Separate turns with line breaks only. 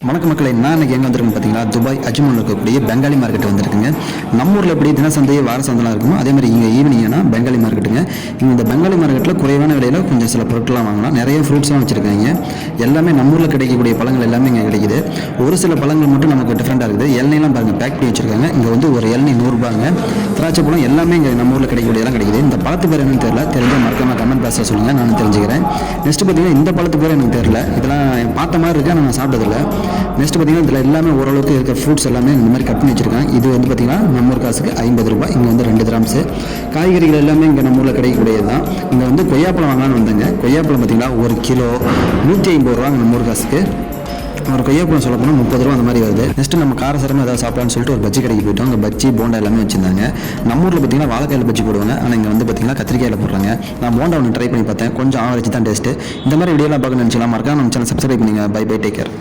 வணக்க மக்களை, நான் இன்றைக்கி எங்கே வந்திருக்குன்னு பார்த்தீங்கன்னா துபாய் அஜ்மானில் இருக்கக்கூடிய பெங்காலி மார்க்கெட் வந்திருக்குங்க. நம்ம ஊரில் எப்படி தினசந்தை வார சந்தைலாம் இருக்குமோ அதே மாதிரி இங்கே ஈவினிங்னா பெங்காலி மார்க்கெட்டுங்க. இங்கே இந்த பெங்காலி மார்க்கெட்டில் குறைவான விலையில் கொஞ்சம் சில பொருட்கள்லாம் வாங்கலாம். நிறைய ஃப்ரூட்ஸ்லாம் வச்சுருக்காங்க. எல்லாமே நம்ம ஊரில் கிடைக்கக்கூடிய பழங்கள் எல்லாமே இங்கே கிடைக்குது. ஒரு சில பழங்கள் மட்டும் நமக்கு டிஃப்ரெண்ட்டாக இருக்குது. இளநீலாம் பாருங்கள், பேக் பண்ணி வச்சுருக்காங்க. இங்கே வந்து ஒரு இளநீ 100 ரூபாங்க. திராட்சை பழம் எல்லாமே இங்கே நம்ம ஊரில் கிடைக்கக்கூடியதெல்லாம் கிடைக்குது. இந்த பழத்து பேர் என்னன்னு தெரியல, தெரிஞ்சால் மறக்காம கமெண்ட் பாக்ஸில் சொல்லுங்கள், நான் தெரிஞ்சுக்கிறேன். நெக்ஸ்ட் பார்த்தீங்கன்னா இந்த பழத்து பேர் எனக்கு தெரியல, இதெல்லாம் பார்த்த மாதிரி இருக்குது, நான் சாப்பிட்டதில்லை. நெக்ஸ்ட் பார்த்தீங்கன்னா இதில் எல்லாமே ஓரளவுக்கு இருக்கிற ஃப்ரூட்ஸ் எல்லாமே இந்த மாதிரி கட் பண்ணி வச்சுருக்காங்க. இது வந்து பார்த்தீங்கன்னா நம்ம ஊர் காசுக்கு 50 ரூபாய். இங்கே வந்து 2 கிராம்ஸு. காய்கறிகள் எல்லாமே இங்கே நம்ம ஊரில் கிடைக்கக்கூடியது தான். இங்கே வந்து கொய்யாப்பழம் வாங்கலான்னு வந்தாங்க. கொய்யாப்பழம் பார்த்தீங்கன்னா 1 கிலோ 150 ரூபா நம்ம ஊர் காசுக்கு. ஒரு கொய்யாப்பழம் சொல்ல போனால் 30 ரூபா அந்த மாதிரி வருது. நெக்ஸ்ட்டு நம்ம காரசாரமாக ஏதாவது சாப்பிடலான்னு சொல்லிட்டு ஒரு பஜ்ஜி கடைக்கு போயிட்டோம். அங்கே பஜ்ஜி போண்டா எல்லாமே வச்சுருந்தாங்க. நம்ம ஊரில் பார்த்தீங்கன்னா வாழைக்காயில் பஜ்ஜி போடுவாங்க, ஆனால் இங்கே வந்து பார்த்தீங்கன்னா கத்திரிக்காயில் போடுறாங்க. நான் போண்டா ஒன்று ட்ரை பண்ணி பார்த்தேன், கொஞ்சம் ஆவரேஜ் தான் டேஸ்ட்டு. இந்த மாதிரி வீடியோலாம் பார்க்க நினச்சலாம், மறக்காம நம்ம சேனல் சப்ஸ்கிரைப் பண்ணுங்க. Bye bye, take care.